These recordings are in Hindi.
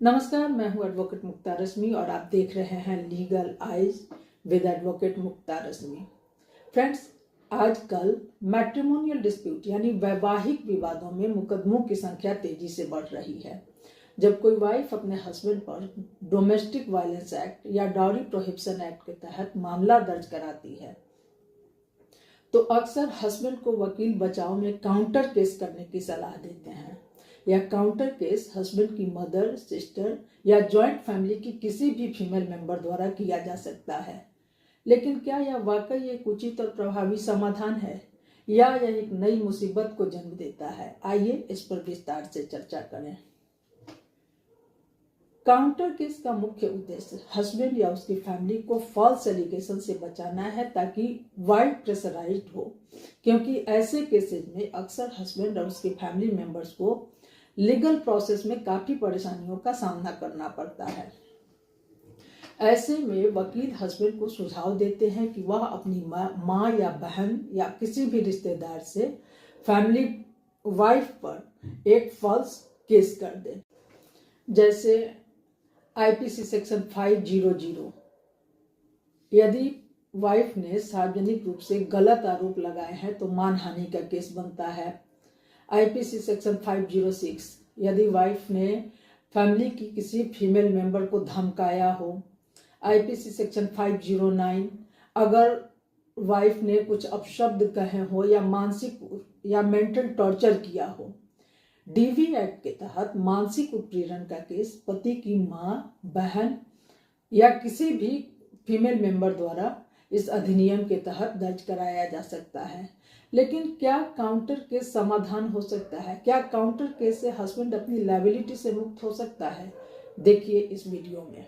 नमस्कार, मैं हूं एडवोकेट मुक्ता रश्मि और आप देख रहे हैं legal eyes with advocate Mukta Rashmi. Friends, आजकल मैट्रिमोनियल डिस्प्यूट यानी वैवाहिक विवादों में मुकदमों की संख्या तेजी से बढ़ रही है। जब कोई वाइफ अपने हस्बैंड पर डोमेस्टिक वायलेंस एक्ट या डाउरी प्रोहिबिशन एक्ट के तहत मामला दर्ज कराती है तो अक्सर हस्बैंड को वकील बचाव में काउंटर केस करने की सलाह देते हैं। यह काउंटर केस हस्बैंड की मदर, सिस्टर या जॉइंट फैमिली की किसी भी फीमेल मेंबर द्वारा किया जा सकता है। लेकिन क्या यह वाकई एक उचित और प्रभावी समाधान है या यह एक नई मुसीबत को जन्म देता है? आइए इस पर विस्तार से चर्चा करें। काउंटर केस का मुख्य उद्देश्य हस्बैंड या उसकी फैमिली को फॉल्स एलिगेशन से बचाना है ताकि वाइफ प्रेशराइज्ड हो, क्योंकि ऐसे केसेस में अक्सर हस्बैंड और उसके फैमिली मेंबर्स को लीगल प्रोसेस में काफी परेशानियों का सामना करना पड़ता है। ऐसे में वकील हस्बैंड को सुझाव देते हैं कि वह अपनी माँ या बहन या किसी भी रिश्तेदार से फैमिली वाइफ पर एक फॉल्स केस कर दे, जैसे आईपीसी सेक्शन 500। यदि वाइफ ने सार्वजनिक रूप से गलत आरोप लगाए हैं तो मानहानि का केस बनता है। आईपीसी सेक्शन 506, यदि वाइफ ने फैमिली की किसी फीमेल मेंबर को धमकाया हो। आईपीसी सेक्शन 509, अगर वाइफ ने कुछ अपशब्द कहे हो या मानसिक या मेंटल टॉर्चर किया हो। डीवी एक्ट के तहत मानसिक उत्पीड़न का केस पति की माँ, बहन या किसी भी फीमेल मेंबर द्वारा इस अधिनियम के तहत दर्ज कराया जा सकता है। लेकिन क्या काउंटर केस समाधान हो सकता है? क्या काउंटर केस से हस्बैंड अपनी लायबिलिटी से मुक्त हो सकता है? देखिए इस वीडियो में।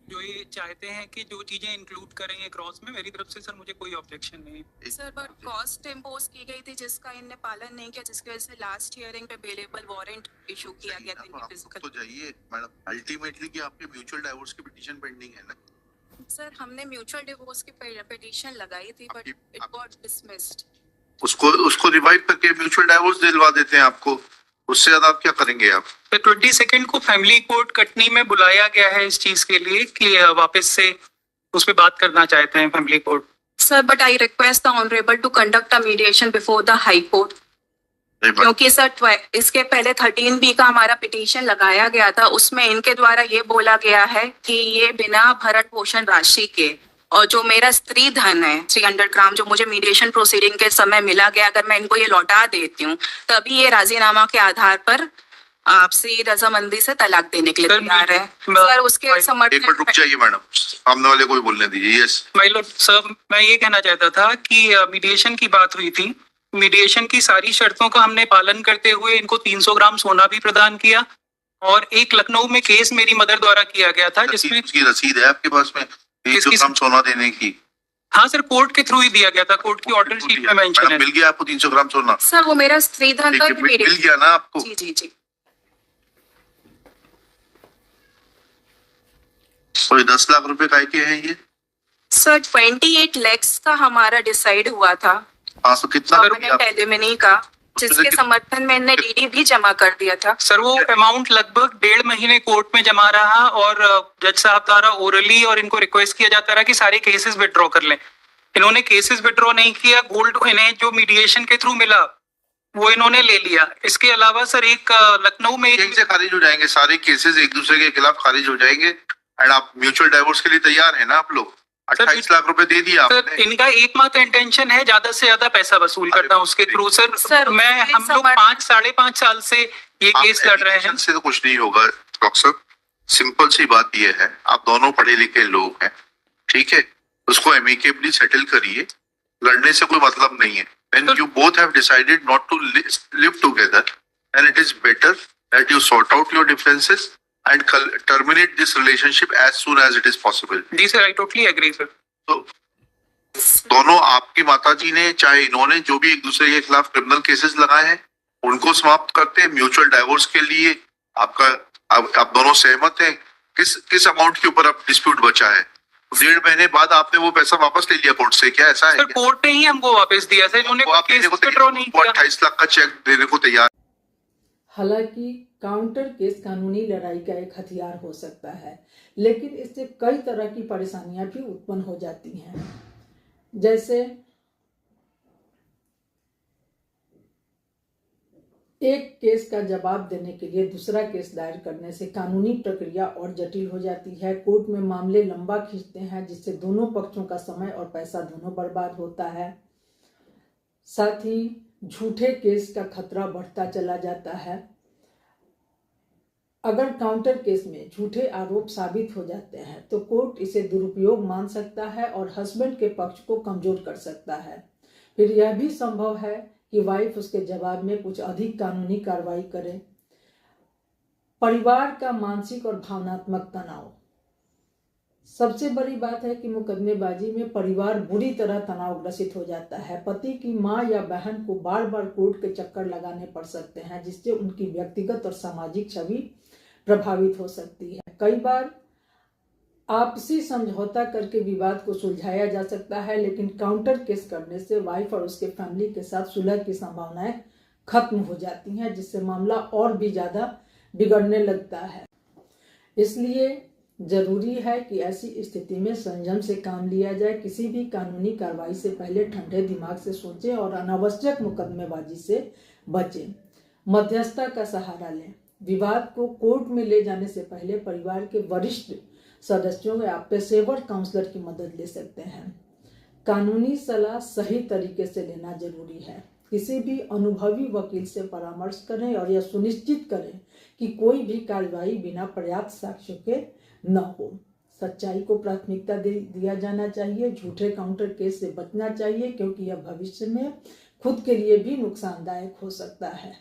जो ये चाहते हैं कि जो चीजें इंक्लूड करेंगे क्रॉस में, मेरी तरफ से सर मुझे कोई ऑब्जेक्शन नहीं है सर, बट कॉस्ट इम्पोज की गई थी जिसका इनने पालन नहीं किया, जिसकी वजह से लास्ट हियरिंग पे बेलेबल वारंट इशू किया गया था। तो जाइए मैडम, अल्टीमेटली कि आपके म्यूचुअल डाइवोर्स की पिटीशन पेंडिंग है ना? सर, हमने म्यूचुअल डिवोर्स की पिटीशन लगाई थी बट इट गॉट डिसमिस्ड। उसको रिवाइव करके म्यूचुअल डाइवोर्स दिलवा देते हैं आपको, उससे ज्यादा आप क्या करेंगे? आप 22 को फैमिली कोर्ट कटनी में बुलाया गया है इस चीज के लिए कि वापस से उस पर बात करना चाहते हैं family court. Sir, but I request the honourable to conduct a mediation before the high court, क्योंकि सर इसके पहले 13B का हमारा पिटीशन लगाया गया था, उसमें इनके द्वारा ये बोला गया है कि ये बिना भरण पोषण राशि के और जो मेरा स्त्री धन है 300 ग्राम जो मुझे मीडिएशन प्रोसीडिंग के समय मिला गया, अगर मैं इनको ये लौटा देती हूँ तभी ये राजीनामा के आधार पर आपसी रजामंदी से तलाक देने के लिए तैयार है। सर, उसके समर्थन। रुक जाइए मैडम, सामने वाले को भी बोलने दीजिए। यस माय लॉर्ड सर, मैं ये कहना चाहता था कि मीडिएशन की बात हुई थी। मीडिएशन की सारी शर्तों का हमने पालन करते हुए इनको 300 ग्राम सोना भी प्रदान किया और एक लखनऊ में केस मेरी मदर द्वारा किया गया था जिसमें उसकी रसीद है आपके पास में 300 ग्राम सोना देने की? हाँ सर, कोर्ट के थ्रू ही दिया गया था, कोर्ट की ऑर्डर शीट में मेंशन है। मिल गया आपको 300 ग्राम सोना? सर, वो मेरा स्त्री धन था। मिल गया ना आपको? जी जी जी। कोई 10 लाख रुपए काय के हैं ये? सर, 28 lakhs का हमारा डिसाइड हुआ था। हाँ, तो कितना एलिमनी का, जिसके समर्थन में इन्हें डीडी भी जमा कर दिया था। सर, वो अमाउंट लगभग 1.5 महीने कोर्ट में जमा रहा और जज साहब द्वारा ओरली और इनको रिक्वेस्ट किया जाता रहा कि सारे केसेस विड्रॉ कर लें। इन्होंने केसेस विड्रॉ नहीं किया। गोल्ड इन्हें जो मीडिएशन के थ्रू मिला वो इन्होंने ले लिया। इसके अलावा सर एक लखनऊ में से खारिज हो जाएंगे सारे केसेस, एक दूसरे के खिलाफ खारिज हो जाएंगे एंड आप म्यूचुअल डाइवोर्स के लिए तैयार है ना? आप लोग 28 लाख रुपए दे दिया आपने। इनका एकमात्र इंटेंशन है ज्यादा से ज्यादा पैसा वसूल करना उसके थ्रू। सर हम लोग 5-5.5 साल से ये केस लड़ रहे हैं। से तो कुछ नहीं होगा डॉक्टर साहब, सिंपल सी बात ये है, आप दोनों पढ़े लिखे लोग हैं, ठीक है? उसको एमिकेबली सेटल करिए, लड़ने से कोई मतलब नहीं है। When you both have decided not to live together, then it is better that you sort out your differences and terminate this relationship as soon as it is possible. जी sir, I totally agree sir. तो दोनों, आपकी माताजी ने चाहे इन्होंने, जो भी एक दूसरे के खिलाफ क्रिमिनल केसेस लगाए हैं उनको समाप्त करते हैं। म्यूचुअल डाइवोर्स के लिए आप दोनों सहमत हैं? किस अमाउंट के ऊपर अब डिस्प्यूट बचा है? 1.5 महीने बाद आपने वो पैसा वापस ले लिया कोर्ट से, क्या ऐसा है? सर, कोर्ट ने ही हमको वापस दिया सर, इन्होंने केस विड्रॉ नहीं किया। 28 लाख का चेक देने को तैयार हालांकि काउंटर केस कानूनी लड़ाई का एक हथियार हो सकता है, लेकिन इससे कई तरह की परेशानियां भी उत्पन्न हो जाती हैं। जैसे एक केस का जवाब देने के लिए दूसरा केस दायर करने से कानूनी प्रक्रिया और जटिल हो जाती है। कोर्ट में मामले लंबा खींचते हैं, जिससे दोनों पक्षों का समय और पैसा दोनों बर्बाद होता है। साथ ही झूठे केस का खतरा बढ़ता चला जाता है। अगर काउंटर केस में झूठे आरोप साबित हो जाते हैं तो कोर्ट इसे दुरुपयोग मान सकता है और हस्बैंड के पक्ष को कमजोर कर सकता है। फिर यह भी संभव है कि वाइफ उसके जवाब में कुछ अधिक कानूनी कार्रवाई करे। परिवार का मानसिक और भावनात्मक तनाव। सबसे बड़ी बात है कि मुकदमेबाजी में परिवार बुरी तरह तनावग्रसित हो जाता है। पति की मां या बहन को बार बार कोर्ट के चक्कर लगाने पड़ सकते हैं, जिससे उनकी व्यक्तिगत और सामाजिक छवि प्रभावित हो सकती है। कई बार आपसी समझौता करके विवाद को सुलझाया जा सकता है, लेकिन काउंटर केस करने से वाइफ और उसके फैमिली के साथ सुलह की संभावनाएं खत्म हो जाती हैं, जिससे मामला और भी ज्यादा बिगड़ने लगता है। इसलिए जरूरी है कि ऐसी स्थिति में संयम से काम लिया जाए। किसी भी कानूनी कार्रवाई से पहले ठंडे दिमाग से सोचें और अनावश्यक मुकदमेबाजी से बचें। मध्यस्थता का सहारा लें। विवाद को कोर्ट में ले जाने से पहले परिवार के वरिष्ठ सदस्यों या पेशेवर काउंसलर की मदद ले सकते हैं। कानूनी सलाह सही तरीके से लेना जरूरी है। किसी भी अनुभवी वकील से परामर्श करें और यह सुनिश्चित करें कि कोई भी कार्रवाई बिना पर्याप्त साक्ष्यों के न हो। सच्चाई को प्राथमिकता दिया जाना चाहिए। झूठे काउंटर केस से बचना चाहिए, क्योंकि यह भविष्य में खुद के लिए भी नुकसानदायक हो सकता है।